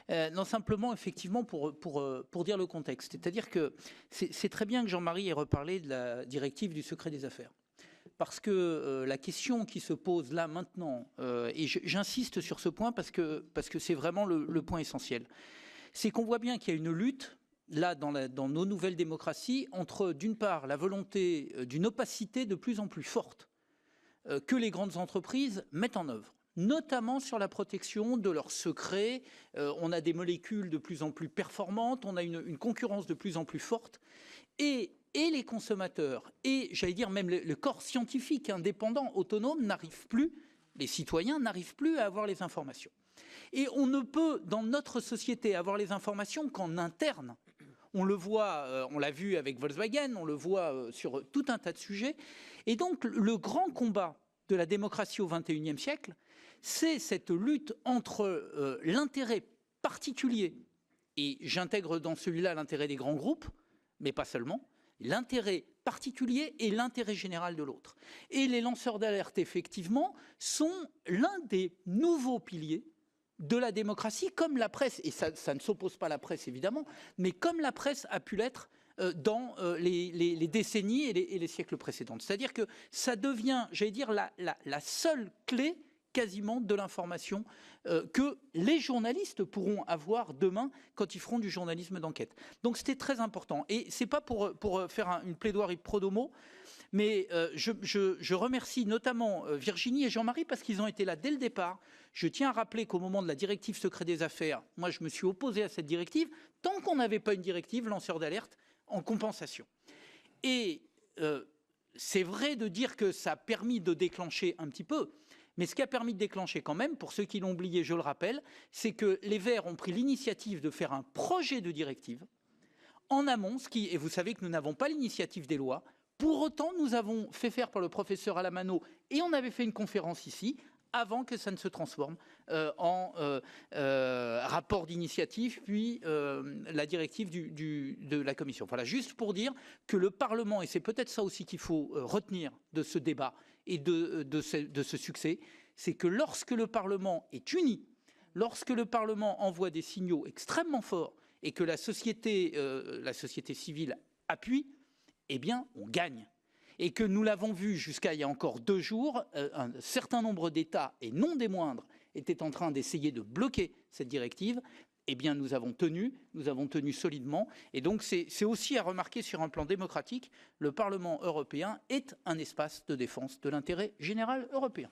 Non, simplement, effectivement, pour dire le contexte. C'est-à-dire que c'est très bien que Jean-Marie ait reparlé de la directive du secret des affaires. Parce que la question qui se pose là maintenant, et j'insiste sur ce point parce que c'est vraiment le point essentiel, c'est qu'on voit bien qu'il y a une lutte là dans nos nouvelles démocraties entre d'une part la volonté d'une opacité de plus en plus forte que les grandes entreprises mettent en œuvre, notamment sur la protection de leurs secrets. On a des molécules de plus en plus performantes, on a une concurrence de plus en plus forte, et les consommateurs, et j'allais dire même le corps scientifique indépendant, autonome, n'arrivent plus, les citoyens n'arrivent plus à avoir les informations. Et on ne peut, dans notre société, avoir les informations qu'en interne. On le voit, on l'a vu avec Volkswagen, on le voit sur tout un tas de sujets. Et donc, le grand combat de la démocratie au XXIe siècle, c'est cette lutte entre l'intérêt particulier, et j'intègre dans celui-là l'intérêt des grands groupes, mais pas seulement, l'intérêt particulier et l'intérêt général de l'autre. Et les lanceurs d'alerte, effectivement, sont l'un des nouveaux piliers de la démocratie, comme la presse, et ça ne s'oppose pas à la presse évidemment, mais comme la presse a pu l'être dans les décennies et les siècles précédents. C'est-à-dire que ça devient, j'allais dire, la seule clé quasiment de l'information que les journalistes pourront avoir demain quand ils feront du journalisme d'enquête. Donc c'était très important. Et c'est pas pour faire une plaidoirie pro domo, mais je remercie notamment Virginie et Jean-Marie parce qu'ils ont été là dès le départ. Je tiens à rappeler qu'au moment de la directive secret des affaires, moi je me suis opposé à cette directive tant qu'on n'avait pas une directive lanceur d'alerte en compensation. Et c'est vrai de dire que ça a permis de déclencher un petit peu, mais ce qui a permis de déclencher quand même, pour ceux qui l'ont oublié, je le rappelle, c'est que les Verts ont pris l'initiative de faire un projet de directive en amont, et vous savez que nous n'avons pas l'initiative des lois. Pour autant, nous avons fait faire par le professeur Alamano, et on avait fait une conférence ici, avant que ça ne se transforme en rapport d'initiative, puis la directive de la Commission. Voilà, juste pour dire que le Parlement, et c'est peut-être ça aussi qu'il faut retenir de ce débat et de ce succès, c'est que lorsque le Parlement est uni, lorsque le Parlement envoie des signaux extrêmement forts et que la société civile appuie, eh bien, on gagne. Et que nous l'avons vu jusqu'à il y a encore 2 jours, un certain nombre d'États, et non des moindres, étaient en train d'essayer de bloquer cette directive. Eh bien, nous avons tenu solidement. Et donc, c'est aussi à remarquer sur un plan démocratique, le Parlement européen est un espace de défense de l'intérêt général européen.